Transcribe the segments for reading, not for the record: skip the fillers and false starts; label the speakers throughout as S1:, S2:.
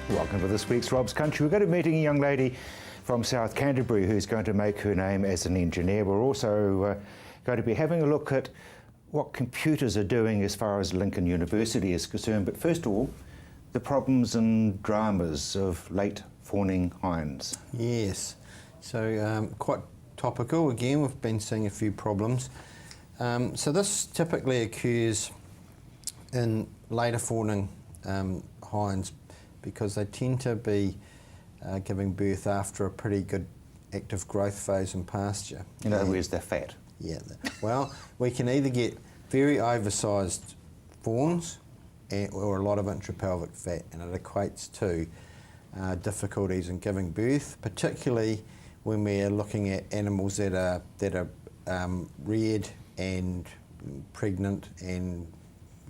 S1: Welcome to this week's Rob's Country. We're going to be meeting a young lady from South Canterbury who's going to make her name as an engineer. We're also going to be having a look at what computers are doing as far as Lincoln University is concerned. But first of all, the problems and dramas of late fawning hinds.
S2: Yes, so quite topical. Again, we've been seeing a few problems. So this typically occurs in later fawning hinds because they tend to be giving birth after a pretty good active growth phase in pasture.
S1: In other words, they're fat.
S2: Yeah, well, we can either get very oversized fawns or a lot of intrapelvic fat, and it equates to difficulties in giving birth, particularly when we're looking at animals that are reared and pregnant and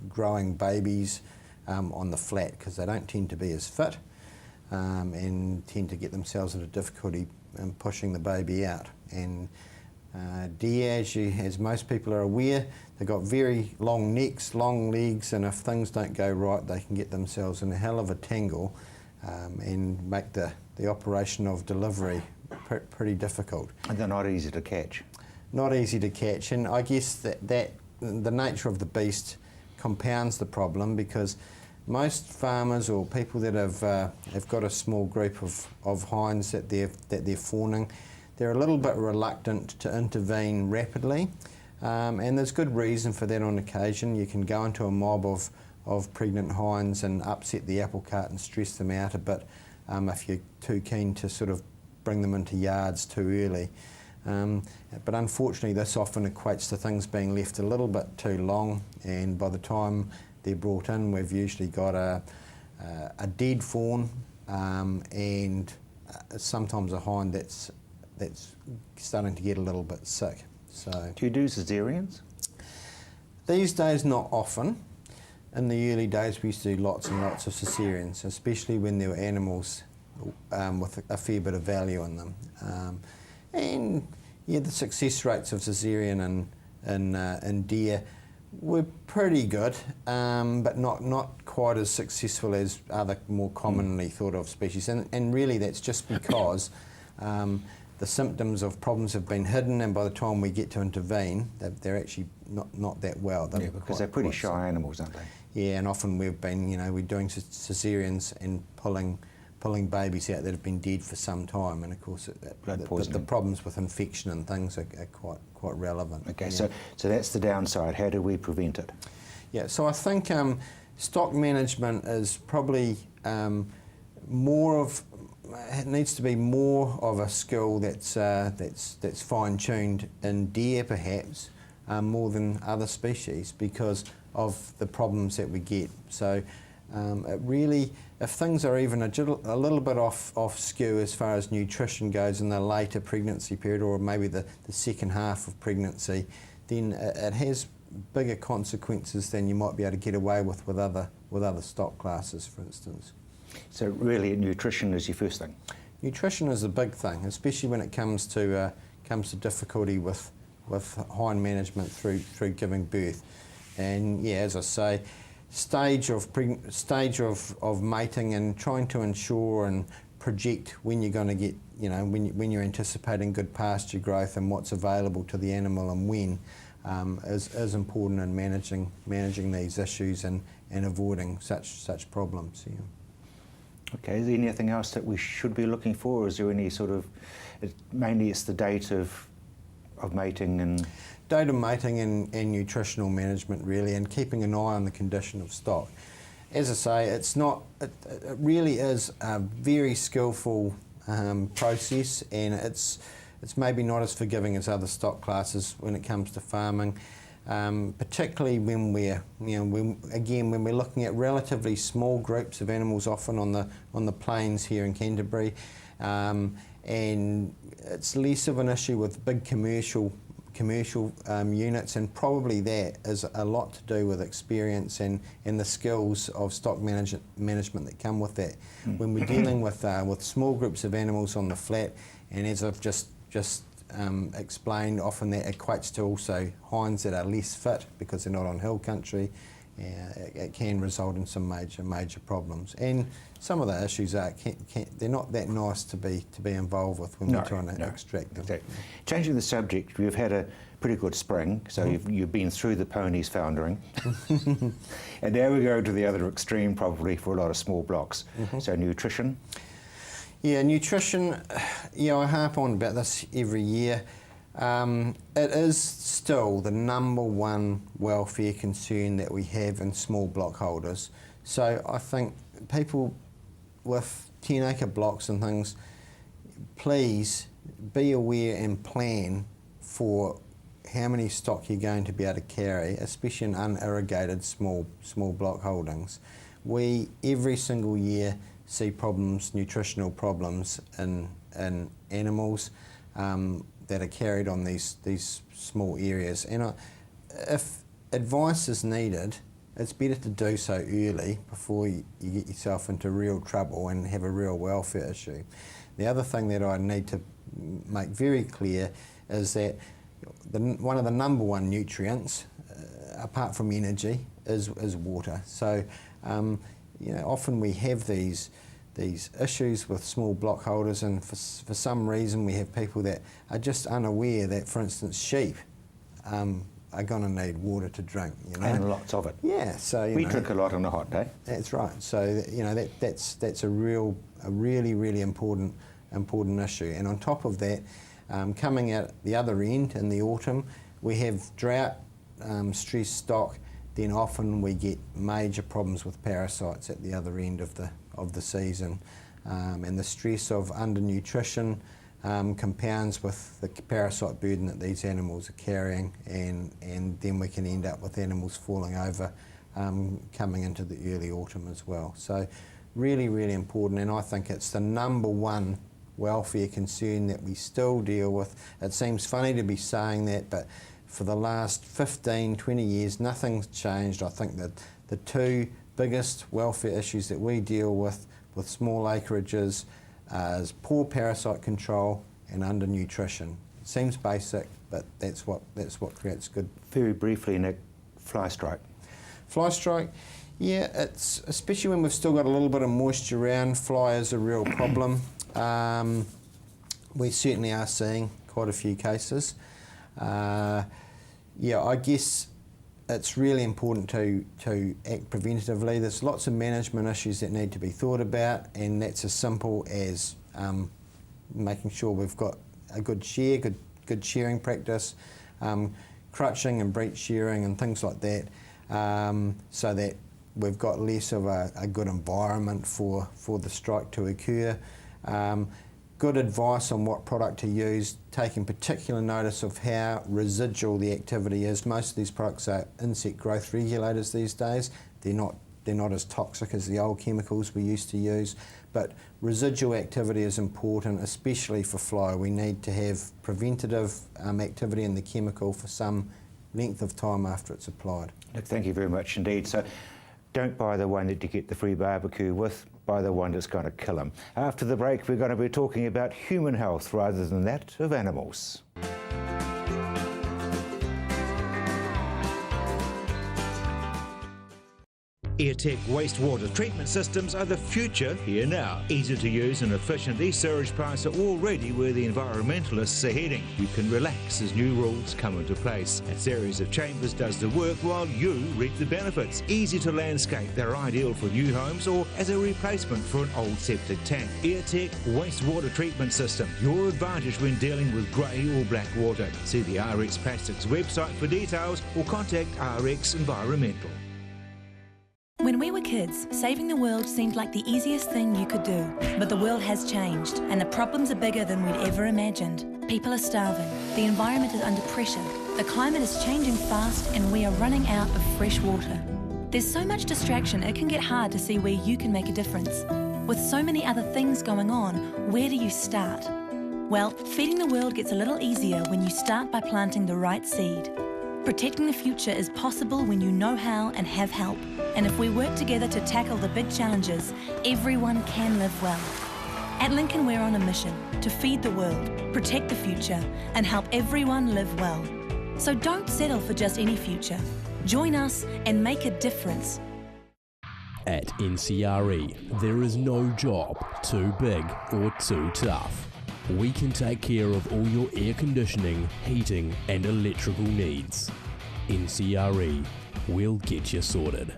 S2: growing babies on the flat, because they don't tend to be as fit and tend to get themselves into difficulty in pushing the baby out. And deer, as most people are aware, they've got very long necks, long legs, and if things don't go right, they can get themselves in a hell of a tangle and make the operation of delivery pretty difficult.
S1: And they're not easy to catch.
S2: Not easy to catch, and I guess that the nature of the beast compounds the problem, because most farmers or people that have got a small group of hinds that they're fawning, they're a little bit reluctant to intervene rapidly, and there's good reason for that on occasion. You can go into a mob of pregnant hinds and upset the apple cart and stress them out a bit if you're too keen to sort of bring them into yards too early. But unfortunately, this often equates to things being left a little bit too long, and by the time they're brought in, we've usually got a dead fawn and sometimes a hind that's starting to get a little bit sick. So,
S1: do you do cesareans?
S2: These days, not often. In the early days, we used to do lots and lots of cesareans, especially when there were animals with a fair bit of value in them. And yeah, the success rates of cesarean in deer were pretty good, but not quite as successful as other more commonly thought of species. And really that's just because the symptoms of problems have been hidden, and by the time we get to intervene, they're actually not that well.
S1: Yeah, because they're pretty shy animals, aren't they?
S2: Yeah, and often we've been, we're doing cesareans and pulling babies out that have been dead for some time, and of course the problems with infection and things are quite relevant.
S1: Okay, so that's the downside. How do we prevent it?
S2: Yeah, so I think stock management is probably it needs to be more of a skill that's fine-tuned in deer perhaps more than other species because of the problems that we get. So it really, if things are even a little bit off skew as far as nutrition goes in the later pregnancy period, or maybe the second half of pregnancy, then it has bigger consequences than you might be able to get away with other stock classes, for instance.
S1: So really, nutrition is your first thing.
S2: Nutrition is a big thing, especially when it comes to difficulty with hind management through giving birth. And yeah, as I say, stage of mating and trying to ensure and project when you're going to get, when you're anticipating good pasture growth and what's available to the animal and when is important in managing these issues and avoiding such problems. Yeah.
S1: Okay, is there anything else that we should be looking for, or is there any sort of, mainly it's the date of mating and...
S2: Date of mating and nutritional management really, and keeping an eye on the condition of stock. As I say, it really is a very skillful process, and it's maybe not as forgiving as other stock classes when it comes to farming. Particularly when when we're looking at relatively small groups of animals, often on the plains here in Canterbury, and it's less of an issue with big commercial units, and probably that is a lot to do with experience and the skills of stock management that come with that. When we're dealing with small groups of animals on the flat, and as I've just explained, often that equates to also hinds that are less fit because they're not on hill country, it can result in some major problems. And some of the issues are they're not that nice to be involved with when we're trying to extract them.
S1: Exactly. Changing the subject, we've had a pretty good spring, so you've been through the ponies foundering, and now we go to the other extreme probably for a lot of small blocks. So nutrition.
S2: Yeah, nutrition. Yeah, I harp on about this every year. It is still the #1 welfare concern that we have in small block holders. So I think people with 10-acre blocks and things, please be aware and plan for how many stock you're going to be able to carry, especially in unirrigated small block holdings. We every single year see problems, nutritional problems in animals that are carried on these small areas. And if advice is needed, it's better to do so early before you get yourself into real trouble and have a real welfare issue. The other thing that I need to make very clear is that one of the #1 nutrients, apart from energy, is water. So, often we have these issues with small block holders, and for some reason we have people that are just unaware that, for instance, sheep are going to need water to drink.
S1: And lots of it.
S2: Yeah, so
S1: we drink a lot on a hot day.
S2: That's right. So that's a really important issue. And on top of that, coming out the other end in the autumn, we have drought, stressed stock. Then often we get major problems with parasites at the other end of the season, and the stress of undernutrition compounds with the parasite burden that these animals are carrying, and then we can end up with animals falling over coming into the early autumn as well. So really important, and I think it's the #1 welfare concern that we still deal with. It seems funny to be saying that, but for the last 15, 20 years, nothing's changed. I think that the two biggest welfare issues that we deal with small acreages is poor parasite control and undernutrition. It seems basic, but that's what creates good.
S1: Very briefly, Nick, fly strike.
S2: Fly strike, yeah, it's especially when we've still got a little bit of moisture around. Fly is a real problem. We certainly are seeing quite a few cases. I guess it's really important to act preventatively. There's lots of management issues that need to be thought about, and that's as simple as making sure we've got a good shearing practice, crutching and breech shearing and things like that, so that we've got less of a good environment for the strike to occur. Good advice on what product to use, taking particular notice of how residual the activity is. Most of these products are insect growth regulators these days. They're not as toxic as the old chemicals we used to use, but residual activity is important, especially for fly. We need to have preventative activity in the chemical for some length of time after it's applied.
S1: Nick, thank you very much indeed. So don't buy the one that you get the free barbecue with, buy the one that's going to kill them. After the break, we're going to be talking about human health rather than that of animals.
S3: Airtech wastewater treatment systems are the future here now. Easy to use and efficient, these sewage plants are already where the environmentalists are heading. You can relax as new rules come into place. A series of chambers does the work while you reap the benefits. Easy to landscape, they're ideal for new homes or as a replacement for an old septic tank. Airtech wastewater treatment system, your advantage when dealing with grey or black water. See the RX Plastics website for details or contact RX Environmental.
S4: When we were kids, saving the world seemed like the easiest thing you could do. But the world has changed, and the problems are bigger than we'd ever imagined. People are starving, the environment is under pressure, the climate is changing fast, and we are running out of fresh water. There's so much distraction, it can get hard to see where you can make a difference. With so many other things going on, where do you start? Well, feeding the world gets a little easier when you start by planting the right seed. Protecting the future is possible when you know how and have help. And if we work together to tackle the big challenges, everyone can live well. At Lincoln, we're on a mission to feed the world, protect the future, and help everyone live well. So don't settle for just any future. Join us and make a difference.
S5: At NCRE, there is no job too big or too tough. We can take care of all your air conditioning, heating and electrical needs. NCRE, we'll get you sorted.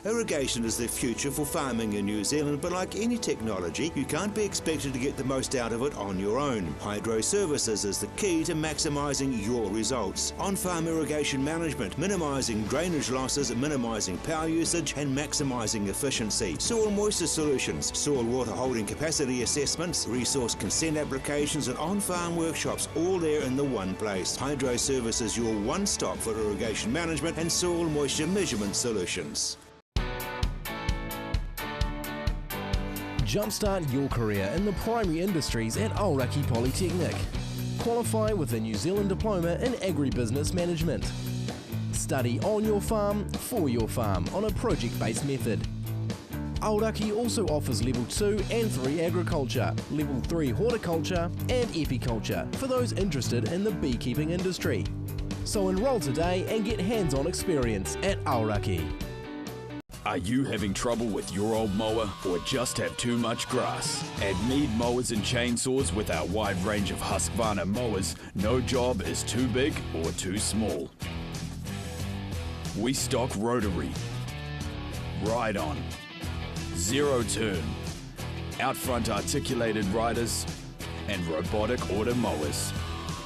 S3: Irrigation is the future for farming in New Zealand, but like any technology, you can't be expected to get the most out of it on your own. Hydro Services is the key to maximising your results. On-farm irrigation management, minimising drainage losses, minimising power usage and maximising efficiency. Soil moisture solutions, soil water holding capacity assessments, resource consent applications and on-farm workshops, all there in the one place. Hydro Services, your one-stop for irrigation management and soil moisture measurement solutions.
S5: Jumpstart your career in the primary industries at Aoraki Polytechnic. Qualify with a New Zealand Diploma in Agribusiness Management. Study on your farm, for your farm on a project-based method. Aoraki also offers Level 2 and 3 Agriculture, Level 3 Horticulture and Epiculture for those interested in the beekeeping industry. So enrol today and get hands-on experience at Aoraki.
S6: Are you having trouble with your old mower or just have too much grass? At Mead Mowers and Chainsaws, with our wide range of Husqvarna mowers, no job is too big or too small. We stock rotary, ride-on, zero turn, out front articulated riders and robotic auto mowers.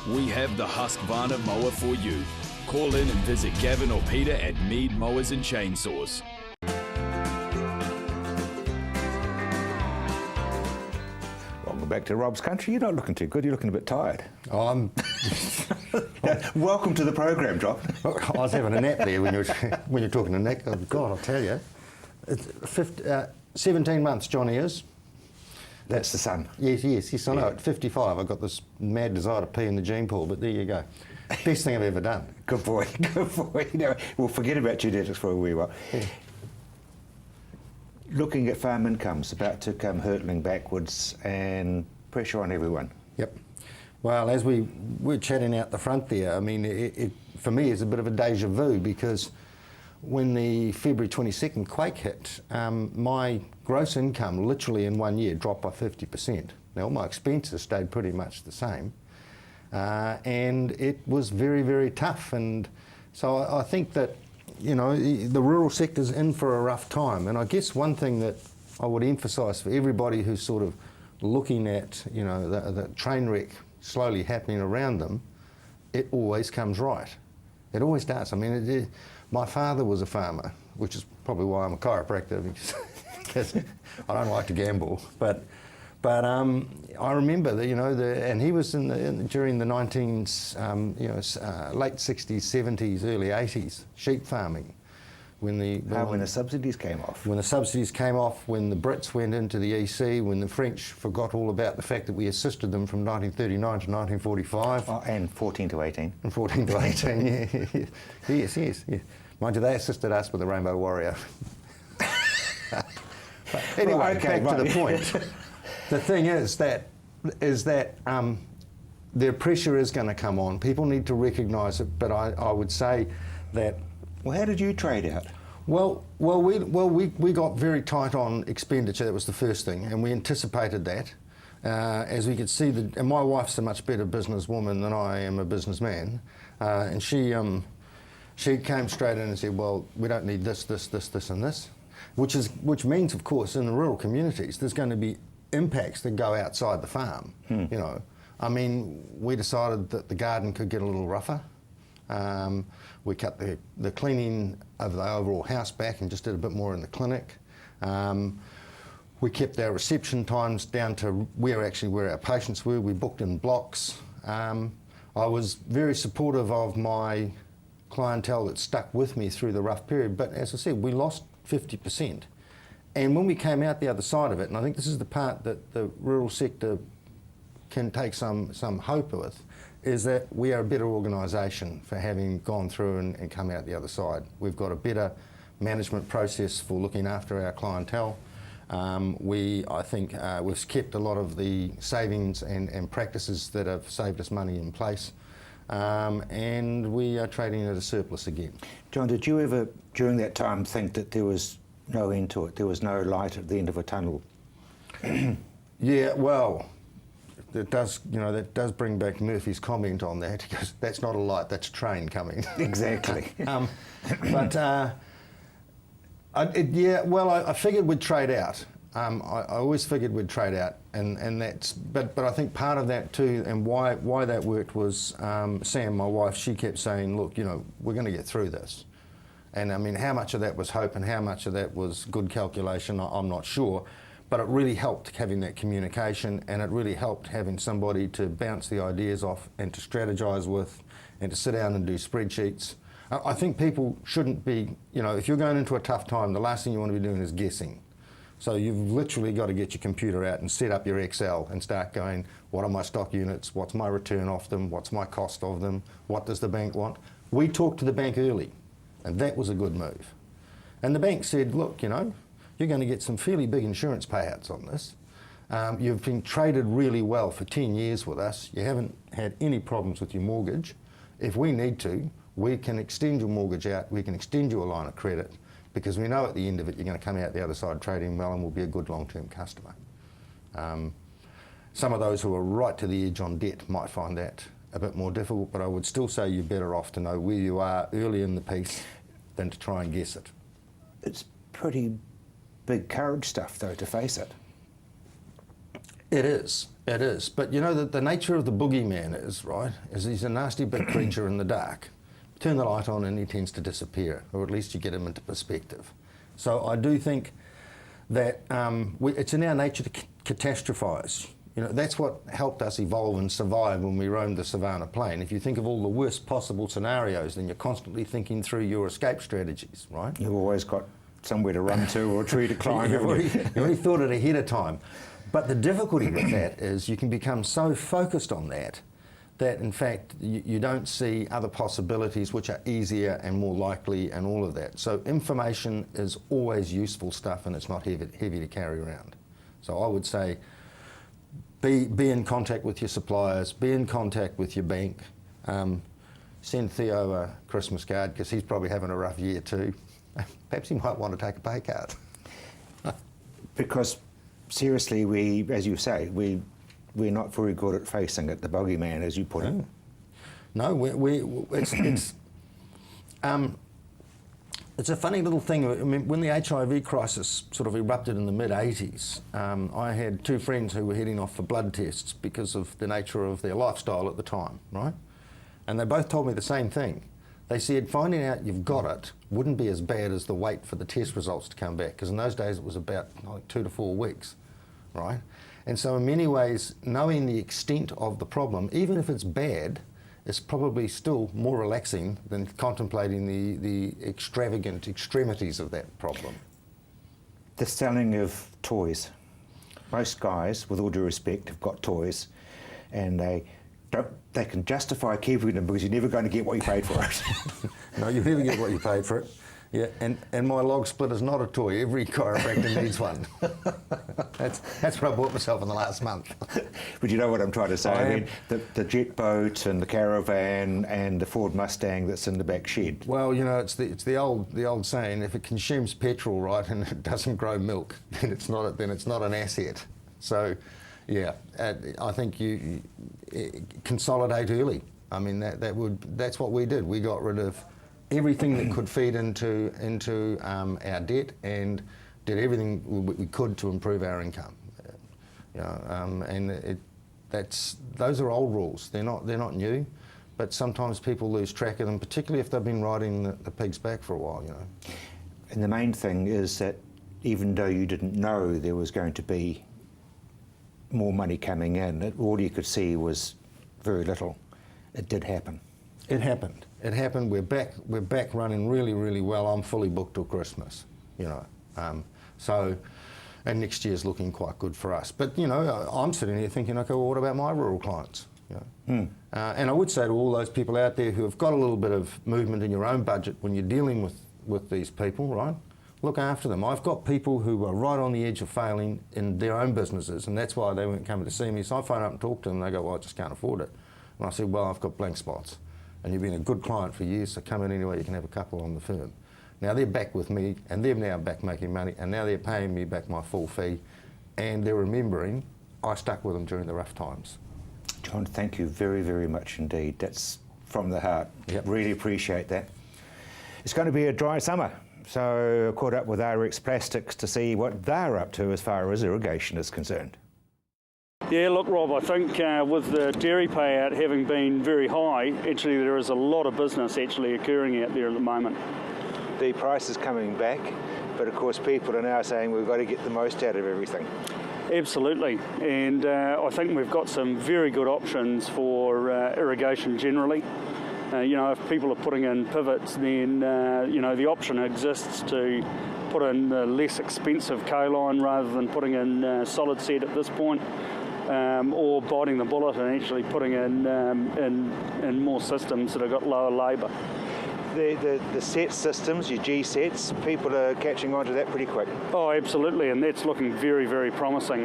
S6: We have the Husqvarna mower for you. Call in and visit Gavin or Peter at Mead Mowers and Chainsaws.
S1: Back to Rob's country. You're not looking too good. You're looking a bit tired.
S2: I'm
S1: Welcome to the program, Rob.
S2: I was having a nap there when you're talking to Nick. Oh, God, I'll tell you. It's 17 months Johnny is.
S1: That's the son.
S2: Yes, I know. At 55, I've got this mad desire to pee in the gene pool, but there you go. Best thing I've ever done.
S1: Good boy, good boy. No, we'll forget about genetics for a wee while.
S2: Yeah.
S1: Looking at farm incomes about to come hurtling backwards and pressure on everyone.
S2: Yep. Well, as we were chatting out the front there, I mean, it for me is a bit of a deja vu, because when the February 22nd quake hit, my gross income literally in 1 year dropped by 50%. Now, all my expenses stayed pretty much the same, and it was very, very tough. And so I think that, you know, the rural sector's in for a rough time. And I guess one thing that I would emphasise for everybody who's sort of looking at, you know, the train wreck slowly happening around them, it always comes right. It always does. I mean, my father was a farmer, which is probably why I'm a chiropractor, because I don't like to gamble. But I remember that, you know, and he was during the late 60s, 70s, early 80s, sheep farming, when the
S1: subsidies came off.
S2: When the subsidies came off, when the Brits went into the EC, when the French forgot all about the fact that we assisted them from 1939 to 1945.
S1: Oh, and 14 to 18.
S2: And 14 to 18, yeah. Yes. Mind you, they assisted us with the Rainbow Warrior. But anyway,
S1: right, okay,
S2: back to the point. The thing is that their pressure is going to come on. People need to recognise it, but I would say that.
S1: Well, how did you trade out?
S2: Well, we got very tight on expenditure. That was the first thing, and we anticipated that. As we could see, and my wife's a much better businesswoman than I am a businessman, and she came straight in and said, "Well, we don't need this, and this," which means, of course, in the rural communities, there's going to be impacts that go outside the farm. You know, I mean, we decided that the garden could get a little rougher. We cut the cleaning of the overall house back and just did a bit more in the clinic. We kept our reception times down to where our patients were. We booked in blocks. I was very supportive of my clientele that stuck with me through the rough period, but as I said, we lost 50%. And when we came out the other side of it, and I think this is the part that the rural sector can take some hope with, is that we are a better organisation for having gone through and come out the other side. We've got a better management process for looking after our clientele. I think we've kept a lot of the savings and practices that have saved us money in place. and we are trading at a surplus again.
S1: John, did you ever, during that time, think that there was no end to it? There was no light at the end of a tunnel?
S2: Yeah, well, that does bring back Murphy's comment on that, because that's not a light, that's a train coming.
S1: Exactly.
S2: I figured we'd trade out. I always figured we'd trade out, and that's. But I think part of that too, and why that worked was Sam, my wife. She kept saying, "Look, we're going to get through this." And I mean, how much of that was hope and how much of that was good calculation, I'm not sure. But it really helped having that communication, and it really helped having somebody to bounce the ideas off and to strategise with, and to sit down and do spreadsheets. I think people shouldn't be, if you're going into a tough time, the last thing you want to be doing is guessing. So you've literally got to get your computer out and set up your Excel and start going, what are my stock units? What's my return off them? What's my cost of them? What does the bank want? We talked to the bank early, and that was a good move. And the bank said, look, you're going to get some fairly big insurance payouts on this. You've been traded really well for 10 years with us. You haven't had any problems with your mortgage. If we need to, we can extend your mortgage out, we can extend you a line of credit, because we know at the end of it you're going to come out the other side trading well and will be a good long-term customer. Some of those who are right to the edge on debt might find that a bit more difficult, but I would still say you're better off to know where you are early in the piece than to try and guess it.
S1: It's pretty big courage stuff, though, to face it.
S2: It is. But the nature of the boogeyman is he's a nasty big creature in the dark. Turn the light on and he tends to disappear, or at least you get him into perspective. So I do think that it's in our nature to catastrophise. That's what helped us evolve and survive when we roamed the savannah plain. If you think of all the worst possible scenarios, then you're constantly thinking through your escape strategies, right?
S1: You've always got somewhere to run to or a tree to climb.
S2: You've already thought it ahead of time. But the difficulty with that is you can become so focused on that in fact you don't see other possibilities which are easier and more likely and all of that. So information is always useful stuff, and it's not heavy to carry around. So I would say be in contact with your suppliers, be in contact with your bank, send Theo a Christmas card because he's probably having a rough year too. Perhaps he might want to take a pay cut.
S1: Because seriously, as you say, we're not very good at facing it, the bogeyman, as you put it.
S2: No, it's a funny little thing. I mean, when the HIV crisis sort of erupted in the mid-80s, I had two friends who were heading off for blood tests because of the nature of their lifestyle at the time, right? And they both told me the same thing. They said finding out you've got it wouldn't be as bad as the wait for the test results to come back, because in those days it was about 2 to 4 weeks, right? And so in many ways, knowing the extent of the problem, even if it's bad, is probably still more relaxing than contemplating the extravagant extremities of that problem.
S1: The selling of toys. Most guys, with all due respect, have got toys, and they can justify keeping them because you're never going to get what you paid for it.
S2: No, you never get what you paid for it. Yeah, and my log split is not a toy. Every chiropractor needs one. That's what I bought myself in the last month.
S1: But you know what I'm trying to say? I mean, the jet boat and the caravan and the Ford Mustang that's in the back shed.
S2: Well, it's the old saying: if it consumes petrol, right, and it doesn't grow milk, then it's not an asset. So, yeah, I think you consolidate early. I mean, that's what we did. We got rid of everything that could feed into our debt, and did everything we could to improve our income. Those are old rules. They're not new, but sometimes people lose track of them, particularly if they've been riding the pig's back for a while.
S1: And the main thing is that even though you didn't know there was going to be more money coming in, all you could see was very little. It did happen.
S2: It happened. We're back running really, really well. I'm fully booked till Christmas, So, and next year's looking quite good for us. But I'm sitting here thinking, okay, well, what about my rural clients? And I would say to all those people out there who have got a little bit of movement in your own budget when you're dealing with these people, right? Look after them. I've got people who are right on the edge of failing in their own businesses, and that's why they weren't coming to see me. So I phone up and talk to them, and they go, well, I just can't afford it.
S7: And I said, well, I've got blank spots. And you've been a good client for years, so come in anyway, you can have a couple on the firm. Now they're back with me, and they're now back making money, and now they're paying me back my full fee, and they're remembering I stuck with them during the rough times.
S1: John, thank you very, very much indeed. That's from the heart.
S7: Yep.
S1: Really appreciate that. It's going to be a dry summer, so I caught up with RX Plastics to see what they're up to as far as irrigation is concerned.
S8: Yeah, look, Rob, I think with the dairy payout having been very high, actually there is a lot of business actually occurring out there at the moment.
S1: The price is coming back, but of course people are now saying we've got to get the most out of everything.
S8: Absolutely, and I think we've got some very good options for irrigation generally. You know, if people are putting in pivots, then you know, the option exists to put in the less expensive K-line rather than putting in solid set at this point. Or biting the bullet and actually putting in more systems that have got lower labour.
S1: The set systems, your G sets, people are catching on to that pretty quick.
S8: Oh, absolutely, and that's looking very, very promising.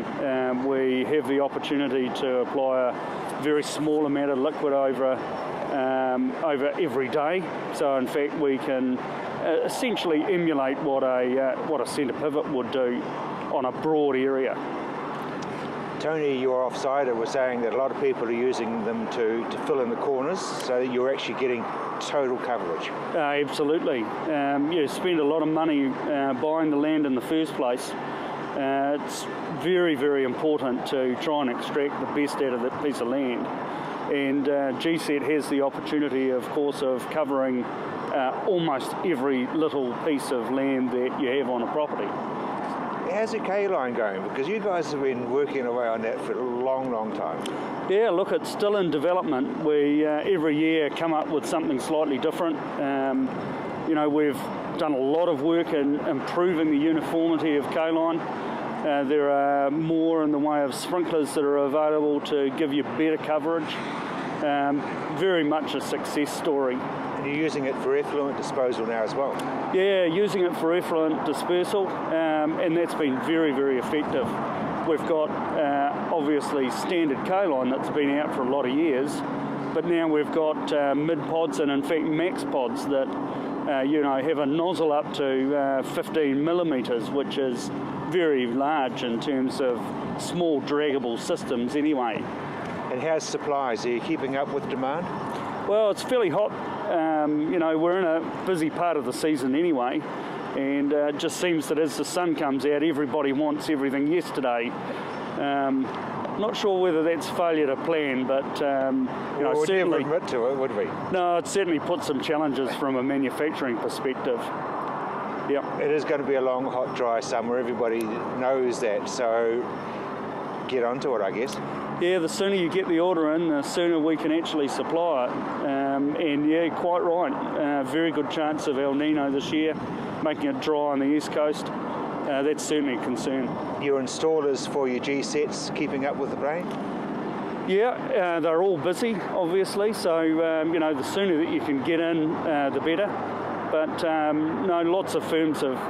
S8: We have the opportunity to apply a very small amount of liquid over every day. So in fact, we can essentially emulate what a centre pivot would do on a broad area.
S1: Tony, your offsider, was saying that a lot of people are using them to fill in the corners so that you're actually getting total coverage.
S8: Absolutely. You spend a lot of money buying the land in the first place. It's very, very important to try and extract the best out of that piece of land. And GSET has the opportunity, of course, of covering almost every little piece of land that you have on a property.
S1: How's the K-line going? Because you guys have been working away on that for a long, long time.
S8: Yeah, look, it's still in development. We every year come up with something slightly different. You know, we've done a lot of work in improving the uniformity of K-line. There are more in the way of sprinklers that are available to give you better coverage. Very much a success story.
S1: And you're using it for effluent disposal now as well?
S8: Yeah, using it for effluent dispersal, and that's been very, very effective. We've got obviously standard K-line that's been out for a lot of years, but now we've got mid-pods and in fact max pods that you know, have a nozzle up to 15 millimetres, which is very large in terms of small draggable systems anyway.
S1: And how's supplies? Are you keeping up with demand?
S8: Well, it's fairly hot. You know, we're in a busy part of the season anyway, and it just seems that as the sun comes out, everybody wants everything yesterday. Not sure whether that's failure to plan, but you know,
S1: we'd
S8: certainly
S1: never admit to it, would we?
S8: No, it certainly puts some challenges from a manufacturing perspective. Yeah.
S1: It is going to be a long, hot, dry summer. Everybody knows that, so get onto it, I guess.
S8: Yeah, the sooner you get the order in, the sooner we can actually supply it. And yeah, quite right. Very good chance of El Nino this year, making it dry on the east coast. That's certainly a concern. Your installers for your G sets keeping up with the rain? Yeah, they're all busy, obviously. So you know, the sooner that you can get in, the better. But no, lots of firms have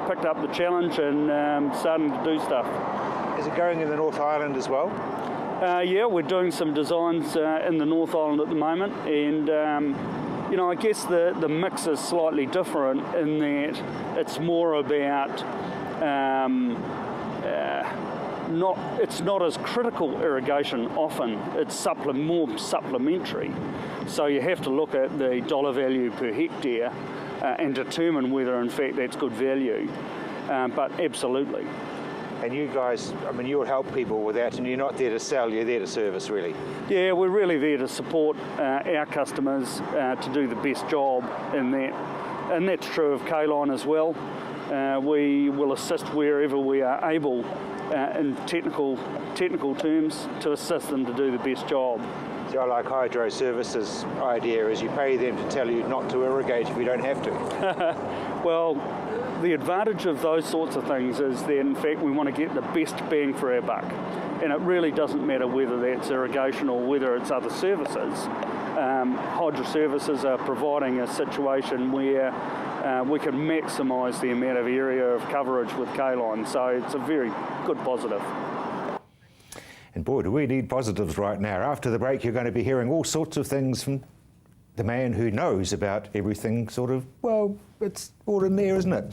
S8: picked up the challenge and starting to do stuff.
S1: Is it going in the North Island as well?
S8: Yeah, we're doing some designs in the North Island at the moment, and you know, I guess the mix is slightly different in that it's more about it's not as critical irrigation often. It's more supplementary. So you have to look at the dollar value per hectare and determine whether in fact that's good value. But absolutely.
S1: And you guys, I mean, you'll help people with that, and you're not there to sell, you're there to service, really.
S8: Yeah, we're really there to support our customers to do the best job in that. And that's true of K-line as well. We will assist wherever we are able in technical terms to assist them to do the best job.
S1: So I like Hydro Services' idea is you pay them to tell you not to irrigate if you don't have to.
S8: Well, the advantage of those sorts of things is that in fact we want to get the best bang for our buck, and it really doesn't matter whether that's irrigation or whether it's other services. Hydro Services are providing a situation where we can maximise the amount of area of coverage with K-line, so it's a very good positive.
S1: And boy, do we need positives right now. After the break, you're going to be hearing all sorts of things from the man who knows about everything sort of, well, it's all in there, isn't it?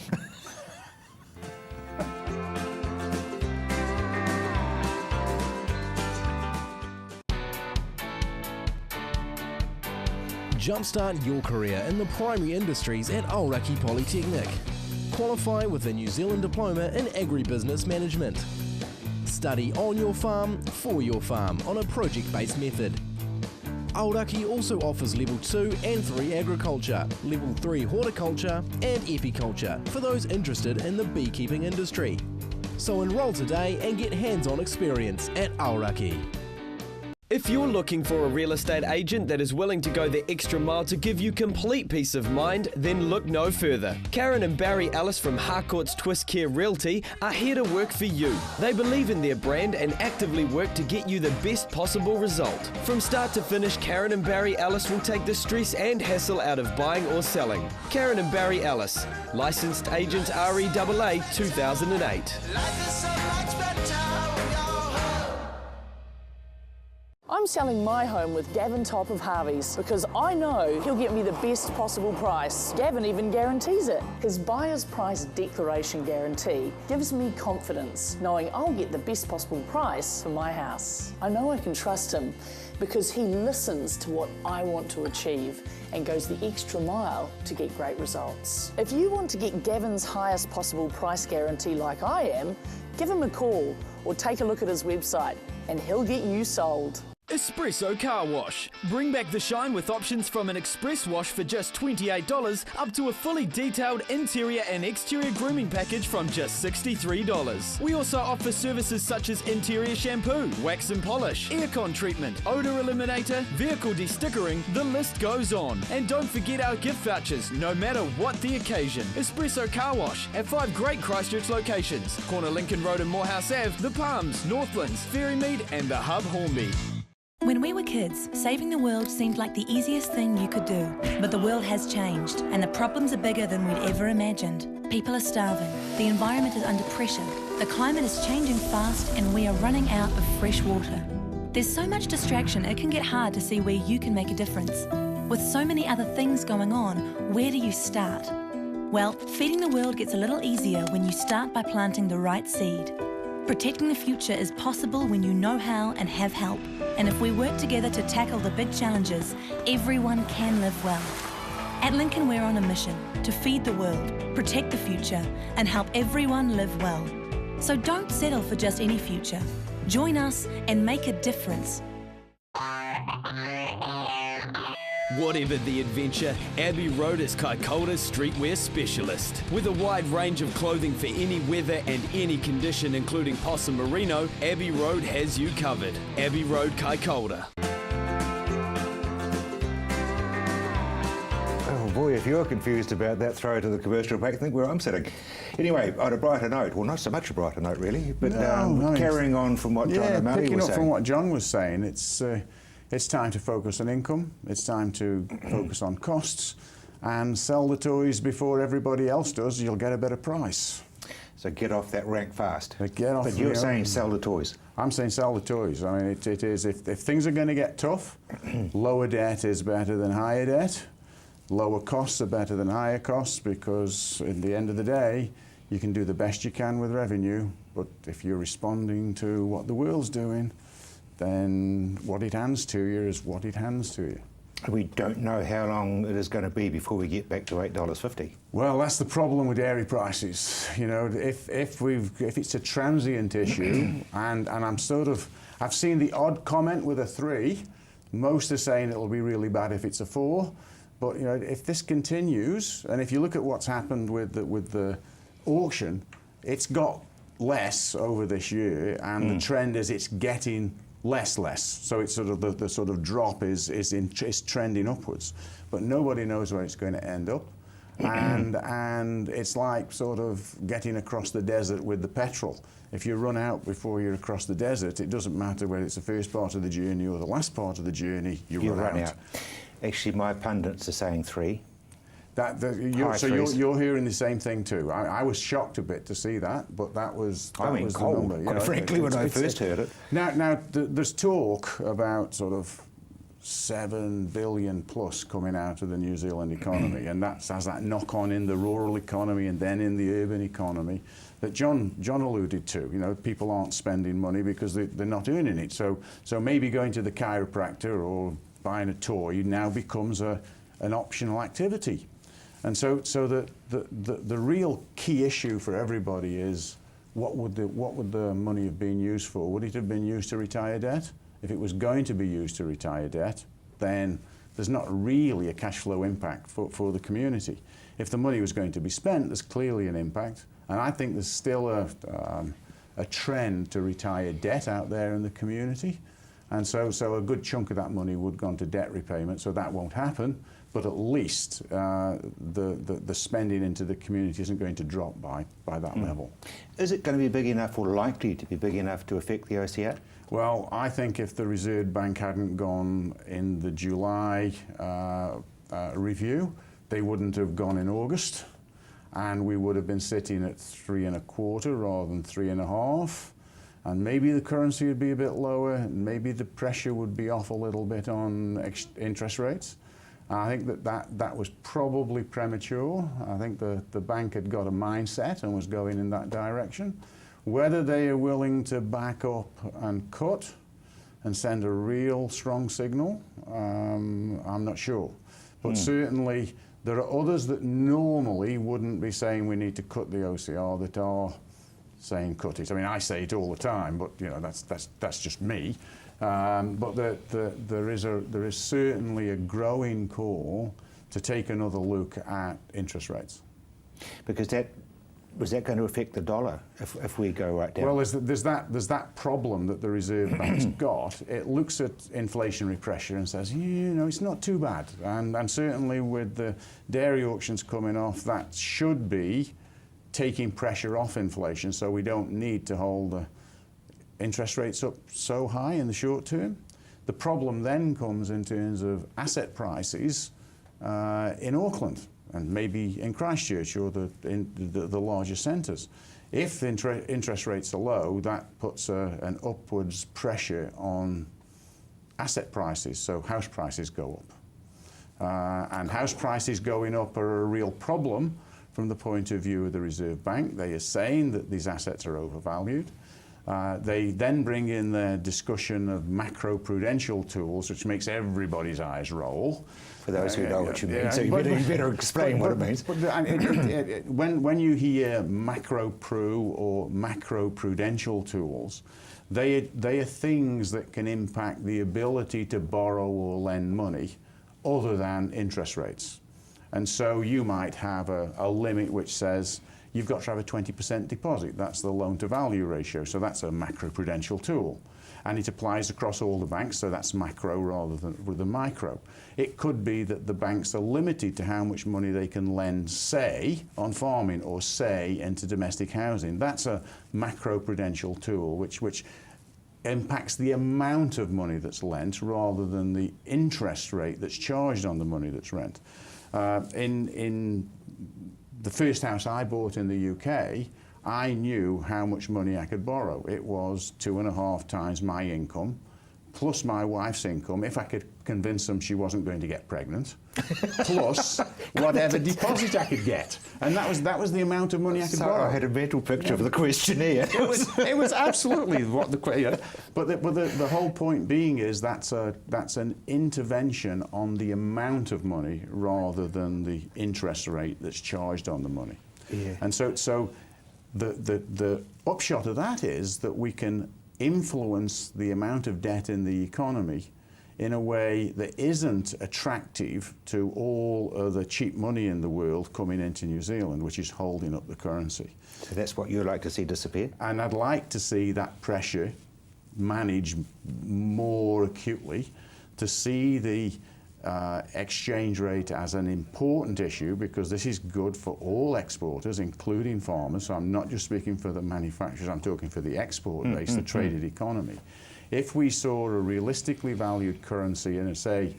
S5: Jumpstart your career in the primary industries at Aoraki Polytechnic. Qualify with a New Zealand diploma in agribusiness management. Study on your farm, for your farm on a project-based method. Aoraki also offers Level 2 and 3 agriculture, Level 3 horticulture and epiculture for those interested in the beekeeping industry. So enrol today and get hands-on experience at Aoraki.
S9: If you're looking for a real estate agent that is willing to go the extra mile to give you complete peace of mind, then look no further. Karen and Barry Ellis from Harcourt's Twist Care Realty are here to work for you. They believe in their brand and actively work to get you the best possible result. From start to finish, Karen and Barry Ellis will take the stress and hassle out of buying or selling. Karen and Barry Ellis, licensed agent REAA 2008.
S10: I'm selling my home with Gavin Top of Harvey's because I know he'll get me the best possible price. Gavin even guarantees it. His buyer's price declaration guarantee gives me confidence knowing I'll get the best possible price for my house. I know I can trust him because he listens to what I want to achieve and goes the extra mile to get great results. If you want to get Gavin's highest possible price guarantee like I am, give him a call or take a look at his website and he'll get you sold.
S9: Espresso Car Wash. Bring back the shine with options from an express wash for just $28 up to a fully detailed interior and exterior grooming package from just $63. We also offer services such as interior shampoo, wax and polish, aircon treatment, odor eliminator, vehicle de-stickering, the list goes on. And don't forget our gift vouchers, no matter what the occasion. Espresso Car Wash at 5 great Christchurch locations: corner Lincoln Road and Morehouse Ave, The Palms, Northlands, Ferrymead and the Hub Hornby.
S4: When we were kids, saving the world seemed like the easiest thing you could do. But the world has changed, and the problems are bigger than we'd ever imagined. People are starving, the environment is under pressure, the climate is changing fast, and we are running out of fresh water. There's so much distraction, it can get hard to see where you can make a difference. With so many other things going on, where do you start? Well, feeding the world gets a little easier when you start by planting the right seed. Protecting the future is possible when you know how and have help. And if we work together to tackle the big challenges, everyone can live well. At Lincoln, we're on a mission to feed the world, protect the future, and help everyone live well. So don't settle for just any future. Join us and make a difference.
S9: Whatever the adventure, Abbey Road is Kaikoura's streetwear specialist. With a wide range of clothing for any weather and any condition, including possum merino, Abbey Road has you covered. Abbey Road Kaikoura.
S1: Oh boy, if you're confused about that, throw to the commercial break, think where I'm sitting. Anyway, on a brighter note, well, not so much a brighter note really, but carrying on from what John O'Malley was saying.
S11: Picking up from what John was saying, it's time to focus on income, it's time to focus on costs and sell the toys before everybody else does. You'll get a better price.
S1: So get off that rank fast.
S11: But
S1: you're saying sell the toys.
S11: I'm saying sell the toys. I mean, it is, if things are going to get tough, lower debt is better than higher debt. Lower costs are better than higher costs, because at the end of the day, you can do the best you can with revenue, but if you're responding to what the world's doing, then what it hands to you is what it hands to you.
S1: We don't know how long it is going to be before we get back to $8.50.
S11: Well, that's the problem with dairy prices. You know, if it's a transient issue, and I've seen the odd comment with a 3. Most are saying it'll be really bad if it's a 4. But you know, if this continues, and if you look at what's happened with the auction, it's got less over this year, and the trend is it's getting less. So it's sort of the sort of drop is trending upwards, but nobody knows where it's going to end up, and it's like sort of getting across the desert with the petrol. If you run out before you're across the desert, it doesn't matter whether it's the first part of the journey or the last part of the journey. You run out.
S1: Actually, my pundits are saying 3.
S11: You're hearing the same thing too. I was shocked a bit to see that, but that was the number.
S1: Quite frankly, when I first heard it.
S11: Now there's talk about sort of 7 billion plus coming out of the New Zealand economy, and that has that knock on in the rural economy and then in the urban economy that John alluded to. You know, people aren't spending money because they're not earning it. So maybe going to the chiropractor or buying a toy now becomes an optional activity. And so the real key issue for everybody is what would the money have been used for? Would it have been used to retire debt? If it was going to be used to retire debt, then there's not really a cash flow impact for the community. If the money was going to be spent, there's clearly an impact. And I think there's still a trend to retire debt out there in the community. And so a good chunk of that money would go into debt repayment, so that won't happen. But at least the spending into the community isn't going to drop by that level.
S1: Is it going to be big enough or likely to be big enough to affect the OCR?
S11: Well, I think if the Reserve Bank hadn't gone in the July review, they wouldn't have gone in August, and we would have been sitting at 3.25 rather than 3.5. And maybe the currency would be a bit lower, and maybe the pressure would be off a little bit on interest rates. I think that was probably premature. I think the bank had got a mindset and was going in that direction. Whether they are willing to back up and cut and send a real strong signal, I'm not sure. But certainly there are others that normally wouldn't be saying we need to cut the OCR that are saying cut it. I mean, I say it all the time, but you know that's just me. But there is certainly a growing call to take another look at interest rates.
S1: Because was that going to affect the dollar if we go right down?
S11: Well, there's that problem that the Reserve Bank's got. It looks at inflationary pressure and says, you know, it's not too bad. And certainly with the dairy auctions coming off, that should be taking pressure off inflation, so we don't need to hold the interest rates up so high in the short term. The problem then comes in terms of asset prices in Auckland and maybe in Christchurch or the larger centres. If interest rates are low, that puts an upwards pressure on asset prices, so house prices go up. And house prices going up are a real problem from the point of view of the Reserve Bank. They are saying that these assets are overvalued. They then bring in their discussion of macro-prudential tools, which makes everybody's eyes roll.
S1: For those who know what you mean, so you better explain what it means.
S11: When you hear macro-pru or macro-prudential tools, they are things that can impact the ability to borrow or lend money other than interest rates. And so you might have a limit which says you've got to have a 20% deposit. That's the loan-to-value ratio. So that's a macro-prudential tool. And it applies across all the banks, so that's macro rather than micro. It could be that the banks are limited to how much money they can lend, say, on farming or, say, into domestic housing. That's a macro-prudential tool which impacts the amount of money that's lent rather than the interest rate that's charged on the money that's lent. In the first house I bought in the UK, I knew how much money I could borrow. It was 2.5 times my income, plus my wife's income, if I could convince them she wasn't going to get pregnant, plus whatever deposit I could get. And that was the amount of money I could borrow.
S1: I had a mental picture of the questionnaire.
S11: It was absolutely what the question. But the whole point being is that's an intervention on the amount of money rather than the interest rate that's charged on the money.
S1: Yeah.
S11: And so the upshot of that is that we can influence the amount of debt in the economy in a way that isn't attractive to all of the cheap money in the world coming into New Zealand, which is holding up the currency.
S1: So that's what you'd like to see disappear?
S11: And I'd like to see that pressure managed more acutely, to see the exchange rate as an important issue, because this is good for all exporters, including farmers. So I'm not just speaking for the manufacturers, I'm talking for the export base, the traded economy. If we saw a realistically valued currency in, say,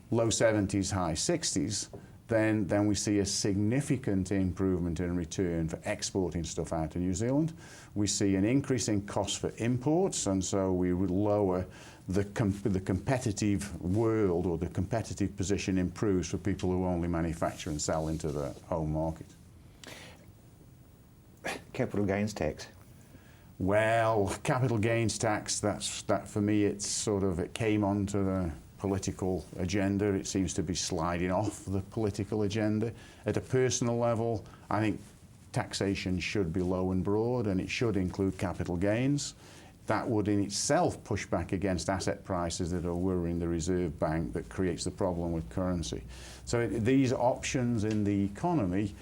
S11: low 70s, high 60s, then we see a significant improvement in return for exporting stuff out of New Zealand. We see an increase in cost for imports, and so we would lower the competitive world, or the competitive position improves for people who only manufacture and sell into the home market.
S1: Capital gains tax.
S11: Well, capital gains tax, that for me, it came onto the political agenda. It seems to be sliding off the political agenda. At a personal level, I think taxation should be low and broad, and it should include capital gains. That would in itself push back against asset prices that are worrying the Reserve Bank, that creates the problem with currency. So these options in the economy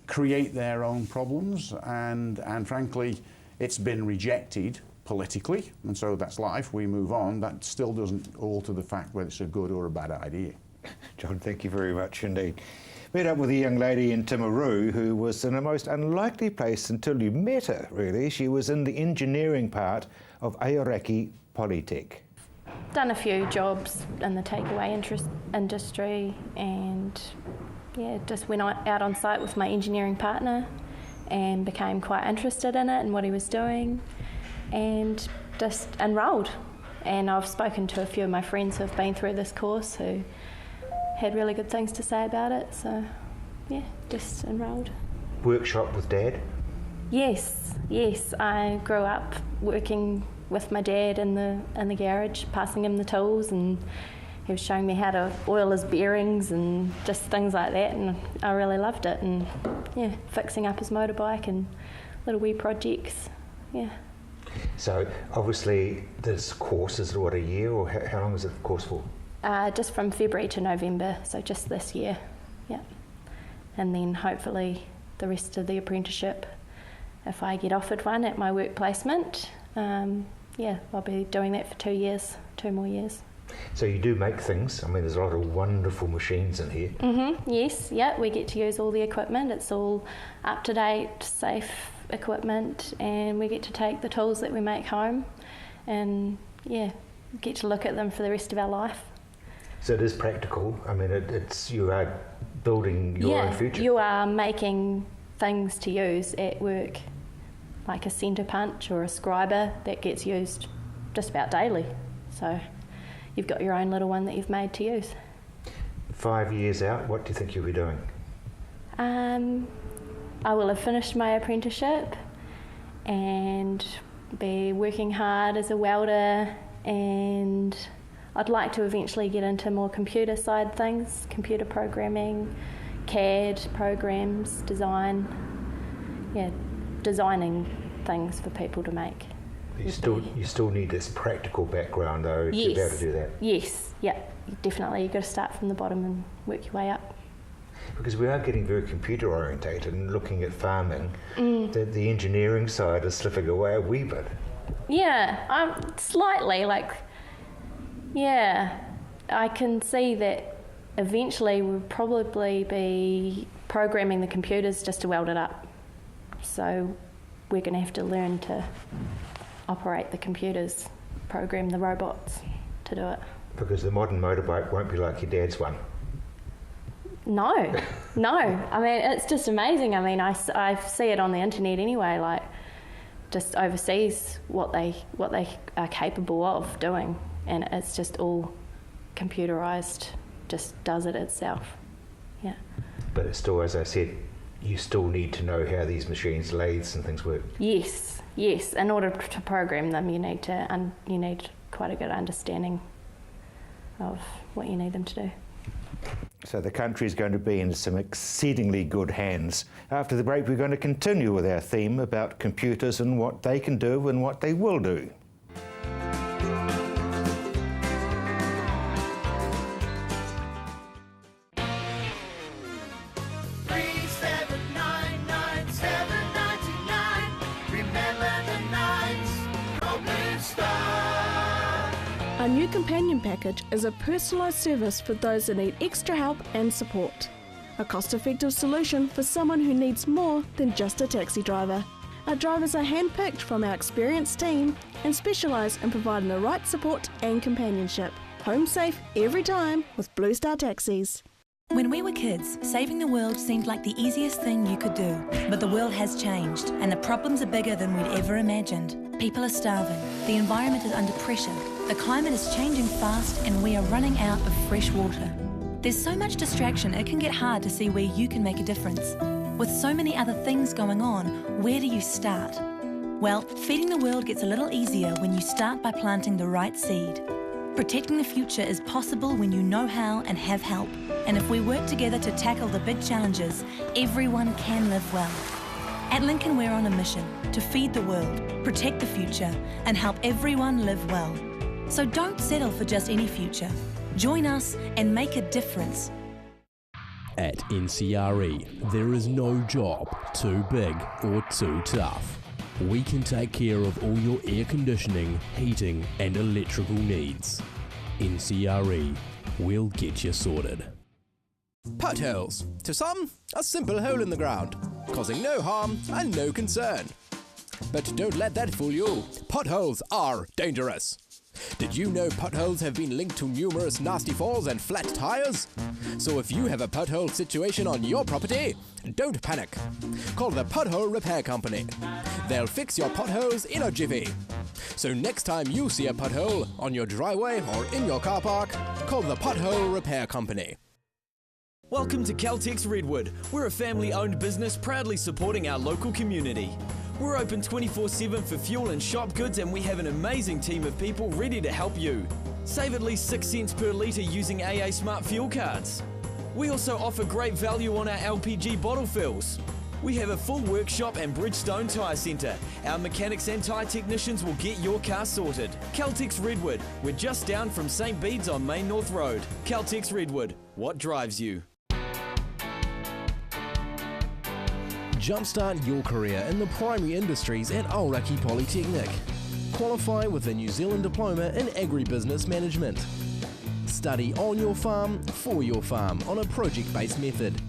S11: create their own problems, and frankly, it's been rejected politically, and so that's life, we move on. That still doesn't alter the fact whether it's a good or a bad idea.
S1: John, thank you very much indeed. Met up with a young lady in Timaru who was in a most unlikely place until you met her, really. She was in the engineering part of Aoraki Polytech.
S12: Done a few jobs in the takeaway industry, and yeah, just went out on site with my engineering partner and became quite interested in it and what he was doing, and just enrolled. And I've spoken to a few of my friends who have been through this course who had really good things to say about it, so yeah, just enrolled.
S1: Workshop with Dad?
S12: Yes, I grew up working with my dad in the garage, passing him the tools, and he was showing me how to oil his bearings and just things like that, and I really loved it. And yeah, fixing up his motorbike and little wee projects, yeah.
S1: So obviously this course is what, a year, or how long is it the course for?
S12: Just from February to November, so just this year, yeah. And then hopefully the rest of the apprenticeship, if I get offered one at my work placement, yeah, I'll be doing that for 2 years, 2 more years.
S1: So you do make things. I mean, there's a lot of wonderful machines in here.
S12: Yes, yeah, we get to use all the equipment. It's all up-to-date, safe equipment, and we get to take the tools that we make home and, yeah, get to look at them for the rest of our life.
S1: So it is practical. I mean, you are building your own future.
S12: You are making things to use at work, like a centre punch or a scriber that gets used just about daily. So you've got your own little one that you've made to use.
S1: 5 years out, what do you think you'll be doing?
S12: I will have finished my apprenticeship and be working hard as a welder, and I'd like to eventually get into more computer side things, computer programming, CAD programs, design, yeah, designing things for people to make.
S1: You still need this practical background though to be able to do that.
S12: Yes, yeah, definitely. You've got to start from the bottom and work your way up.
S1: Because we are getting very computer orientated and looking at farming, the engineering side is slipping away a wee bit.
S12: Yeah, slightly, yeah, I can see that eventually we'll probably be programming the computers just to weld it up. So we're going to have to learn to operate the computers, program the robots to do it.
S1: Because the modern motorbike won't be like your dad's one.
S12: No. I mean, it's just amazing. I mean, I see it on the internet anyway, like just overseas what they are capable of doing, and it's just all computerized, just does it itself. Yeah.
S1: But it's still, as I said, you still need to know how these machines, lathes and things work.
S12: Yes. In order to program them, you need quite a good understanding of what you need them to do.
S1: So the country is going to be in some exceedingly good hands. After the break, we're going to continue with our theme about computers and what they can do and what they will do.
S13: Our new companion package is a personalised service for those that need extra help and support. A cost-effective solution for someone who needs more than just a taxi driver. Our drivers are handpicked from our experienced team and specialise in providing the right support and companionship. Home safe every time with Blue Star Taxis.
S4: When we were kids, saving the world seemed like the easiest thing you could do. But the world has changed, and the problems are bigger than we'd ever imagined. People are starving, the environment is under pressure, the climate is changing fast, and we are running out of fresh water. There's so much distraction, it can get hard to see where you can make a difference. With so many other things going on, where do you start? Well, feeding the world gets a little easier when you start by planting the right seed. Protecting the future is possible when you know how and have help. And if we work together to tackle the big challenges, everyone can live well. At Lincoln, we're on a mission to feed the world, protect the future, and help everyone live well. So don't settle for just any future. Join us and make a difference.
S5: At NCRE, there is no job too big or too tough. We can take care of all your air conditioning, heating and electrical needs. NCRE, we'll get you sorted.
S14: Potholes. To some, a simple hole in the ground, causing no harm and no concern. But don't let that fool you. Potholes are dangerous. Did you know potholes have been linked to numerous nasty falls and flat tires? So if you have a pothole situation on your property, don't panic. Call the Pothole Repair Company. They'll fix your potholes in a jiffy. So next time you see a pothole on your driveway or in your car park, call the Pothole Repair Company.
S9: Welcome to Caltex Redwood. We're a family-owned business proudly supporting our local community. We're open 24/7 for fuel and shop goods, and we have an amazing team of people ready to help you. Save at least 6 cents per litre using AA Smart Fuel cards. We also offer great value on our LPG bottle fills. We have a full workshop and Bridgestone Tyre Centre. Our mechanics and tyre technicians will get your car sorted. Caltex Redwood. We're just down from St Bede's on Main North Road. Caltex Redwood. What drives you?
S5: Jumpstart your career in the primary industries at Aoraki Polytechnic. Qualify with a New Zealand diploma in agribusiness management. Study on your farm, for your farm on a project-based method.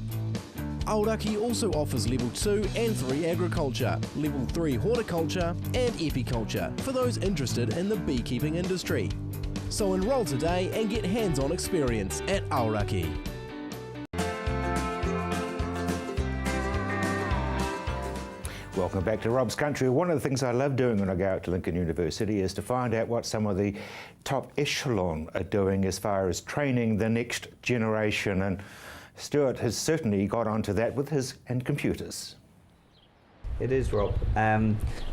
S5: Aoraki also offers Level 2 and 3 agriculture, Level 3 horticulture and epiculture for those interested in the beekeeping industry. So enrol today and get hands-on experience at Aoraki.
S1: Welcome back to Rob's Country. One of the things I love doing when I go out to Lincoln University is to find out what some of the top echelon are doing as far as training the next generation, and Stuart has certainly got onto that with his and computers.
S15: It is, Rob.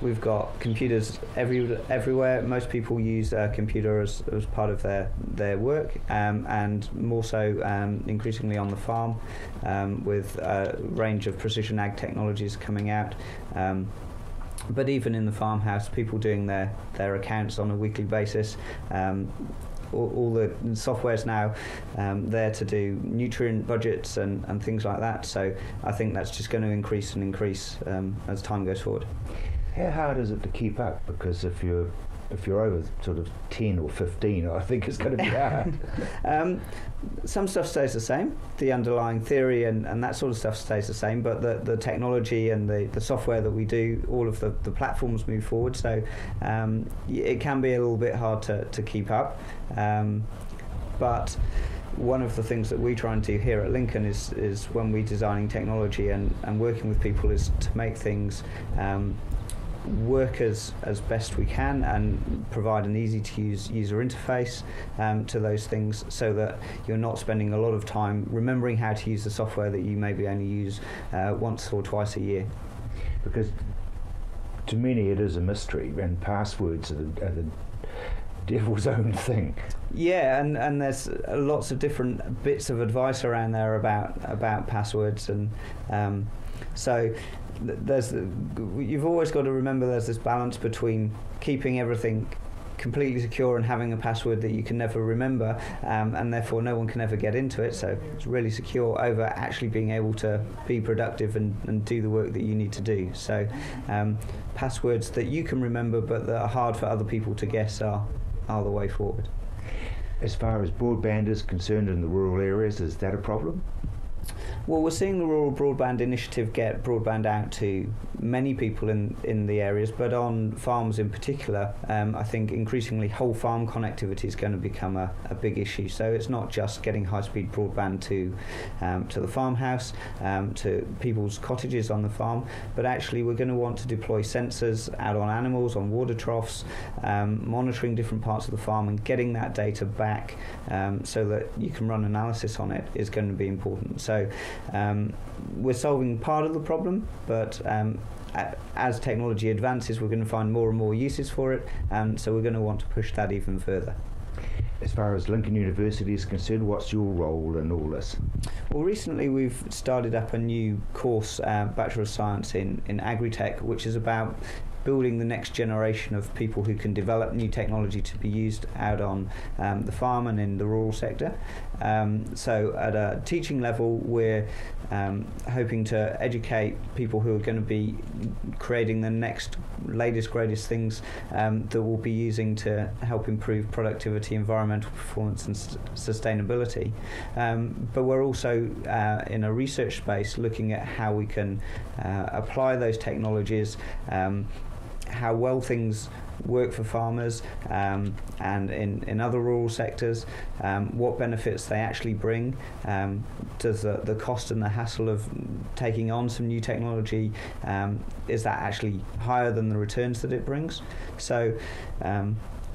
S15: We've got computers everywhere. Most people use a computer as part of their work, and more so increasingly on the farm, with a range of precision ag technologies coming out. But even in the farmhouse, people doing their accounts on a weekly basis. All the software's now there to do nutrient budgets and things like that. So I think that's just going to increase and increase as time goes forward.
S1: How hard is it to keep up? Because if you're over sort of 10 or 15, I think it's going to be hard.
S15: Some stuff stays the same. The underlying theory and that sort of stuff stays the same, but the technology and the software that we do, all of the platforms move forward, so it can be a little bit hard to keep up. But one of the things that we try and do here at Lincoln is when we're designing technology and working with people is to make things work as best we can and provide an easy to use user interface to those things, so that you're not spending a lot of time remembering how to use the software that you maybe only use once or twice a year.
S1: Because to many it is a mystery, and passwords are the devil's own thing.
S15: Yeah, and there's lots of different bits of advice around there about passwords, and so you've always got to remember there's this balance between keeping everything completely secure and having a password that you can never remember, and therefore no one can ever get into it, so it's really secure, over actually being able to be productive and do the work that you need to do. So passwords that you can remember but that are hard for other people to guess are the way forward.
S1: As far as broadband is concerned in the rural areas, is that a problem?
S15: Well, we're seeing the Rural Broadband Initiative get broadband out to many people in the areas, but on farms in particular, I think increasingly whole farm connectivity is going to become a big issue. So it's not just getting high-speed broadband to the farmhouse, to people's cottages on the farm, but actually we're going to want to deploy sensors out on animals, on water troughs, monitoring different parts of the farm and getting that data back so that you can run analysis on it is going to be important. So we're solving part of the problem, but as technology advances, we're going to find more and more uses for it, so we're going to want to push that even further.
S1: As far as Lincoln University is concerned, what's your role in all this?
S15: Well, recently we've started up a new course, Bachelor of Science in Agri-Tech, which is about building the next generation of people who can develop new technology to be used out on the farm and in the rural sector. So at a teaching level, we're hoping to educate people who are going to be creating the next latest, greatest things that we'll be using to help improve productivity, environmental performance and sustainability. But we're also in a research space looking at how we can apply those technologies, how well things work for farmers and in other rural sectors, what benefits they actually bring. Does the cost and the hassle of taking on some new technology, is that actually higher than the returns that it brings? So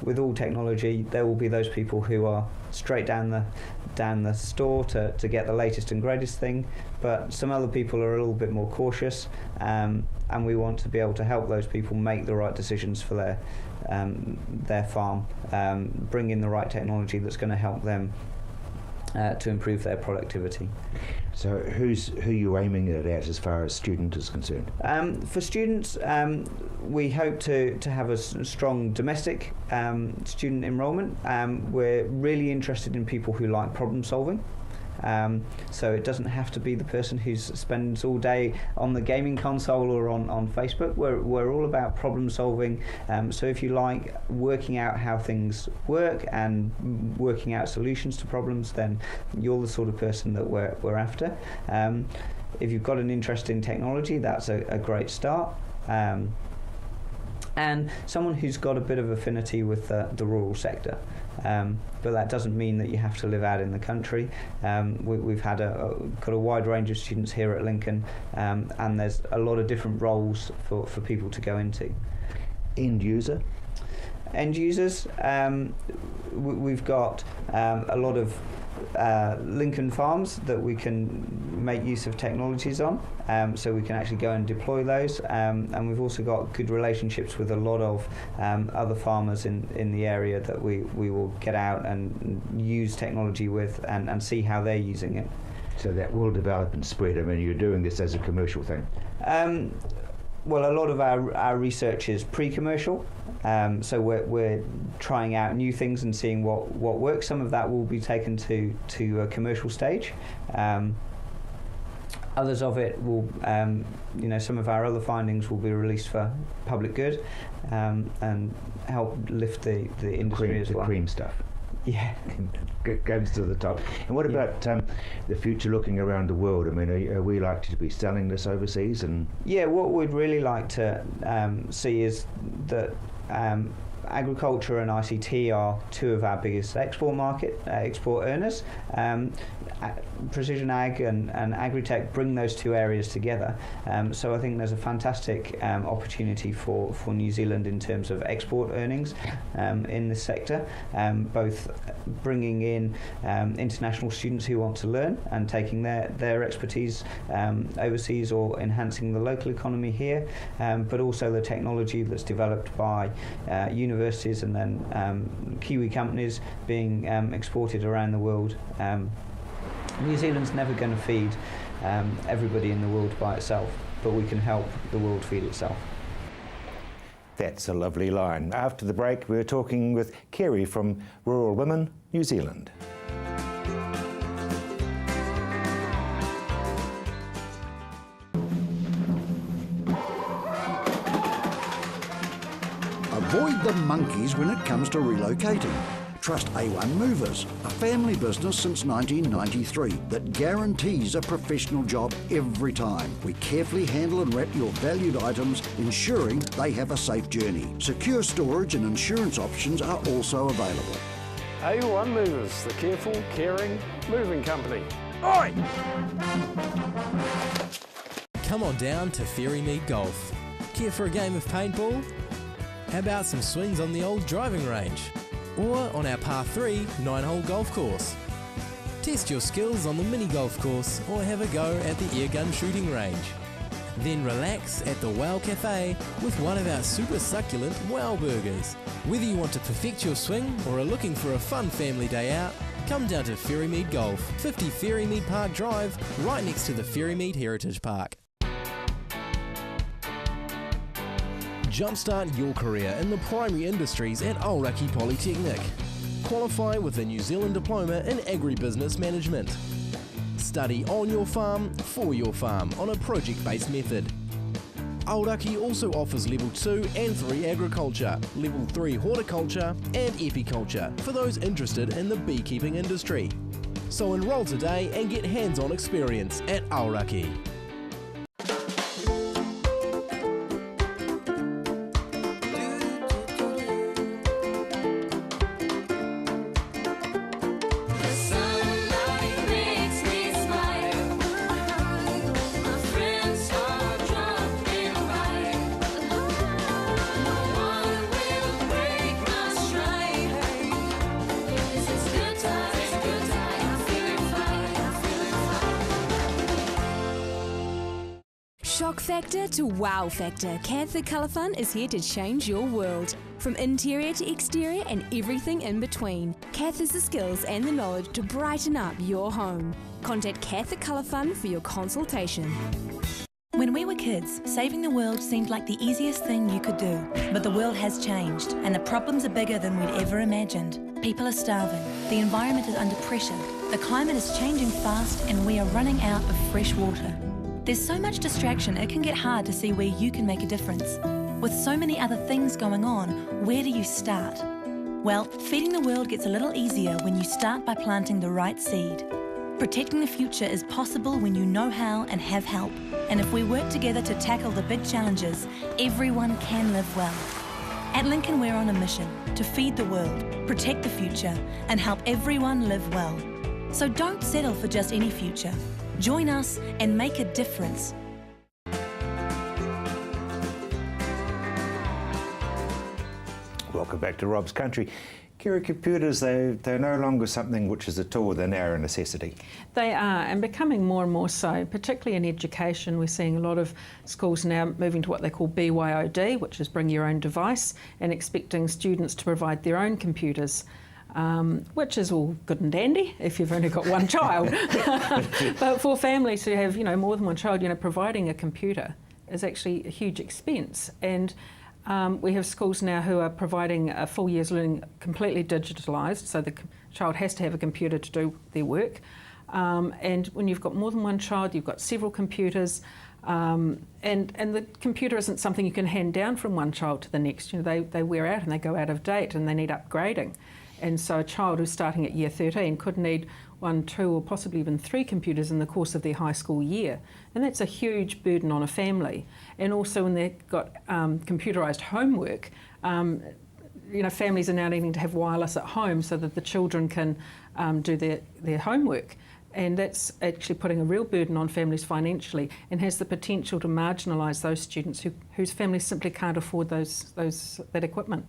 S15: with all technology, there will be those people who are straight down the store to get the latest and greatest thing, but some other people are a little bit more cautious, and we want to be able to help those people make the right decisions for their farm, bring in the right technology that's going to help them to improve their productivity.
S1: So who are you aiming it at as far as student is concerned?
S15: For students, we hope to have a strong domestic student enrolment. We're really interested in people who like problem solving. So it doesn't have to be the person who spends all day on the gaming console or on Facebook. We're all about problem solving. So if you like working out how things work and working out solutions to problems, then you're the sort of person that we're after. If you've got an interest in technology, that's a great start. And someone who's got a bit of affinity with the rural sector. But that doesn't mean that you have to live out in the country. We've had got a wide range of students here at Lincoln, and there's a lot of different roles for people to go into.
S1: End user?
S15: End users, we've got a lot of Lincoln farms that we can make use of technologies on, so we can actually go and deploy those, and we've also got good relationships with a lot of other farmers in the area that we will get out and use technology with and see how they're using it.
S1: So that will develop and spread. I mean, you're doing this as a commercial thing?
S15: Well, a lot of our research is pre-commercial, so we're trying out new things and seeing what works. Some of that will be taken to a commercial stage. Others of it will, some of our other findings will be released for public good and help lift the industry as well.
S1: The cream stuff.
S15: Yeah.
S1: Goes to the top. And what about the future looking around the world? I mean, are we likely to be selling this overseas? And
S15: yeah, what we'd really like to see is that agriculture and ICT are two of our biggest export earners. Precision Ag and Agri-Tech bring those two areas together. So I think there's a fantastic opportunity for New Zealand in terms of export earnings in this sector, both bringing in international students who want to learn and taking their expertise overseas or enhancing the local economy here, but also the technology that's developed by universities and then Kiwi companies being exported around the world. New Zealand's never going to feed everybody in the world by itself, but we can help the world feed itself.
S1: That's a lovely line. After the break, we're talking with Kerry from Rural Women, New Zealand.
S16: Avoid the monkeys when it comes to relocating. Trust A1 Movers, a family business since 1993 that guarantees a professional job every time. We carefully handle and wrap your valued items, ensuring they have a safe journey. Secure storage and insurance options are also available.
S17: A1 Movers, the careful, caring moving company.
S5: Oi! Come on down to Ferrymead Golf. Care for a game of paintball? How about some swings on the old driving range? Or on our par 3 9-hole golf course? Test your skills on the mini golf course or have a go at the airgun shooting range. Then relax at the Wow Cafe with one of our super succulent Wow Burgers. Whether you want to perfect your swing or are looking for a fun family day out, come down to Ferrymead Golf, 50 Ferrymead Park Drive, right next to the Ferrymead Heritage Park. Jumpstart your career in the primary industries at Aoraki Polytechnic. Qualify with a New Zealand Diploma in Agribusiness Management. Study on your farm, for your farm on a project-based method. Aoraki also offers Level 2 and 3 Agriculture, Level 3 Horticulture and Epiculture for those interested in the beekeeping industry. So enrol today and get hands-on experience at Aoraki.
S18: Shock factor to wow factor, Canter Colour Fun is here to change your world. From interior to exterior and everything in between, Kath has the skills and the knowledge to brighten up your home. Contact Canter Colour Fun for your consultation.
S4: When we were kids, saving the world seemed like the easiest thing you could do. But the world has changed, and the problems are bigger than we'd ever imagined. People are starving, the environment is under pressure, the climate is changing fast, and we are running out of fresh water. There's so much distraction, it can get hard to see where you can make a difference. With so many other things going on, where do you start? Well, feeding the world gets a little easier when you start by planting the right seed. Protecting the future is possible when you know how and have help. And if we work together to tackle the big challenges, everyone can live well. At Lincoln, we're on a mission to feed the world, protect the future, and help everyone live well. So don't settle for just any future. Join us and make a difference.
S1: Welcome back to Rob's Country. Kira, computers, they're no longer something which is a tool, they're now a necessity.
S19: They are, and becoming more and more so, particularly in education. We're seeing a lot of schools now moving to what they call BYOD, which is bring your own device, and expecting students to provide their own computers. Which is all good and dandy if you've only got one child. But for families who have, more than one child, providing a computer is actually a huge expense. And we have schools now who are providing a full year's learning completely digitalised, so the child has to have a computer to do their work. And when you've got more than one child, you've got several computers, and the computer isn't something you can hand down from one child to the next. They wear out and they go out of date and they need upgrading. And so a child who's starting at year 13 could need 1, 2 or possibly even 3 computers in the course of their high school year. And that's a huge burden on a family. And also when they've got computerised homework, families are now needing to have wireless at home so that the children can do their homework. And that's actually putting a real burden on families financially and has the potential to marginalise those students whose families simply can't afford that equipment.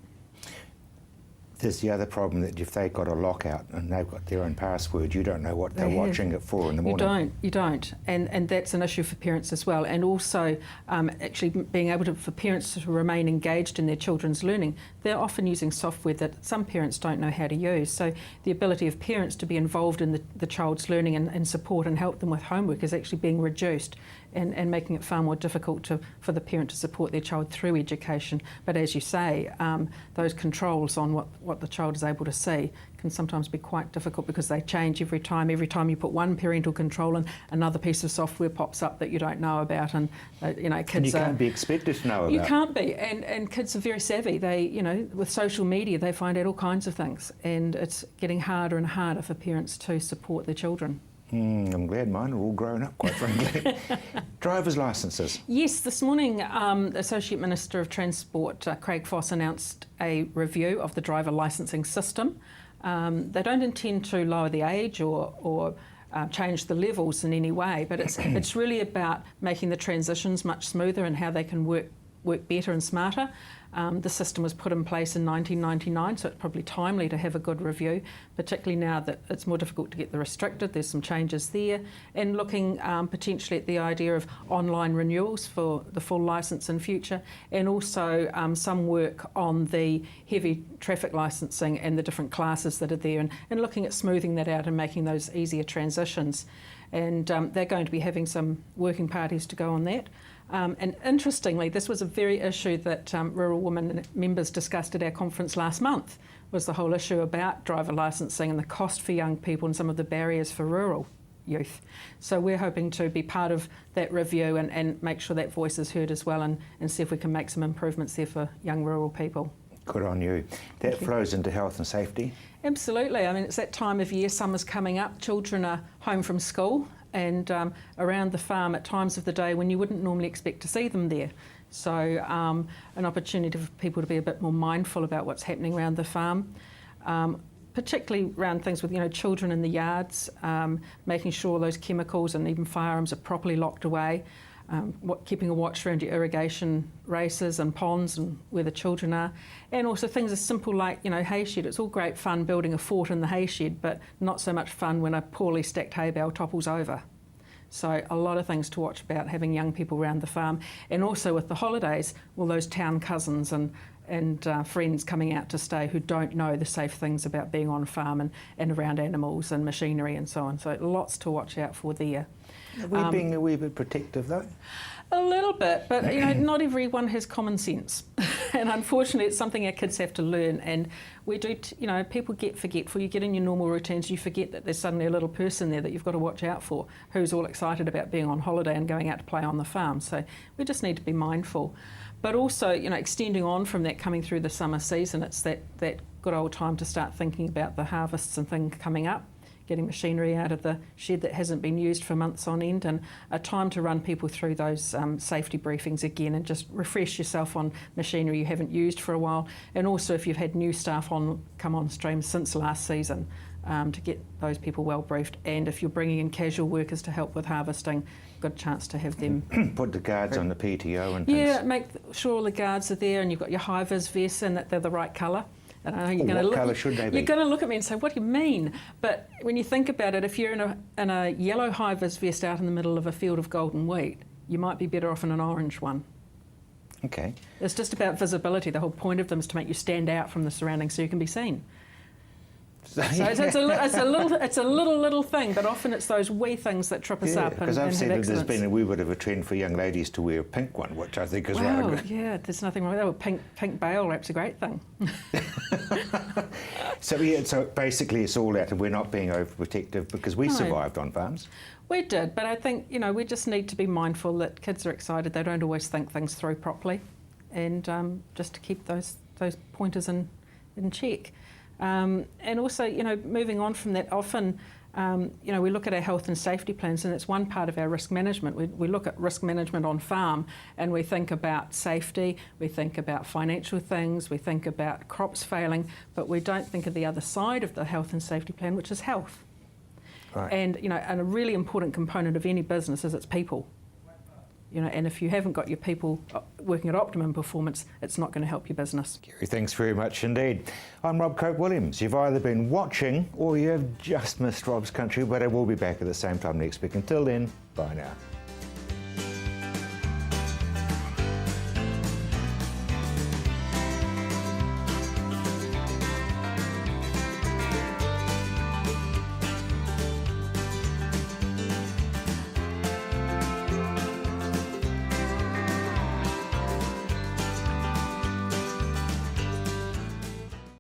S1: There's the other problem that if they've got a lockout and they've got their own password, you don't know what they're watching it for in the morning.
S19: You don't. And that's an issue for parents as well. And also actually being able for parents to remain engaged in their children's learning. They're often using software that some parents don't know how to use. So the ability of parents to be involved in the child's learning and support and help them with homework is actually being reduced. and making it far more difficult for the parent to support their child through education. But as you say, those controls on what the child is able to see can sometimes be quite difficult because they change every time. Every time you put one parental control in, another piece of software pops up that you don't know about, and kids
S1: and you can't be expected to know about.
S19: You can't be, and kids are very savvy. They, with social media, they find out all kinds of things, and it's getting harder and harder for parents to support their children.
S1: I'm glad mine are all grown up, quite frankly. Driver's licences.
S19: Yes, this morning Associate Minister of Transport Craig Foss announced a review of the driver licensing system. They don't intend to lower the age or change the levels in any way, but it's really about making the transitions much smoother and how they can work better and smarter. The system was put in place in 1999, so it's probably timely to have a good review, particularly now that it's more difficult to get the restricted. There's some changes there, and looking potentially at the idea of online renewals for the full licence in future, and also some work on the heavy traffic licensing and the different classes that are there, and looking at smoothing that out and making those easier transitions. And they're going to be having some working parties to go on that. And interestingly, this was a very issue that Rural Women members discussed at our conference last month, was the whole issue about driver licensing and the cost for young people and some of the barriers for rural youth. So we're hoping to be part of that review and make sure that voice is heard as well, and see if we can make some improvements there for young rural people.
S1: Good on you. That flows into health and safety.
S19: Absolutely. I mean, it's that time of year, summer's coming up, children are home from school, and around the farm at times of the day when you wouldn't normally expect to see them there. So an opportunity for people to be a bit more mindful about what's happening around the farm, particularly around things with children in the yards, making sure those chemicals and even firearms are properly locked away, keeping a watch around your irrigation races and ponds and where the children are, and also things as simple like hay shed. It's all great fun building a fort in the hay shed, but not so much fun when a poorly stacked hay bale topples over. So a lot of things to watch about having young people around the farm, and also with the holidays, all those town cousins and friends coming out to stay who don't know the safe things about being on a farm and around animals and machinery and so on. So lots to watch out for there.
S1: Are we being a wee bit protective though?
S19: A little bit, but not everyone has common sense, and unfortunately it's something our kids have to learn. And we do, people get forgetful. You get in your normal routines, you forget that there's suddenly a little person there that you've got to watch out for, who's all excited about being on holiday and going out to play on the farm. So we just need to be mindful. But also, extending on from that, coming through the summer season, it's that good old time to start thinking about the harvests and things coming up, getting machinery out of the shed that hasn't been used for months on end, and a time to run people through those safety briefings again and just refresh yourself on machinery you haven't used for a while, and also if you've had new staff come on stream since last season, to get those people well briefed. And if you're bringing in casual workers to help with harvesting, good chance to have them
S1: put the guards on the PTO and things.
S19: Yeah, make sure all the guards are there, and you've got your high-vis vests and that they're the right colour.
S1: What colour should they be?
S19: You're going to look at me and say, what do you mean? But when you think about it, if you're in a yellow high-vis vest out in the middle of a field of golden wheat, you might be better off in an orange one.
S1: Okay.
S19: It's just about visibility. The whole point of them is to make you stand out from the surroundings so you can be seen. So it's a little thing, but often it's those wee things that trip us up.
S1: Because I've seen that there's been a wee bit of a trend for young ladies to wear a pink one, which I think is right.
S19: Yeah, there's nothing wrong with that. Well, pink bale wrap's a great thing.
S1: So basically it's all that, and we're not being overprotective because we survived on farms.
S19: We did, but I think we just need to be mindful that kids are excited. They don't always think things through properly, and just to keep those pointers in check. And also, moving on from that, often, we look at our health and safety plans, and it's one part of our risk management. We look at risk management on farm, and we think about safety, we think about financial things, we think about crops failing, but we don't think of the other side of the health and safety plan, which is health. Right. And, and a really important component of any business is its people. And if you haven't got your people working at optimum performance, it's not going to help your business.
S1: Kerry, thanks very much indeed. I'm Rob Cope-Williams. You've either been watching or you have just missed Rob's Country, but I will be back at the same time next week. Until then, bye now.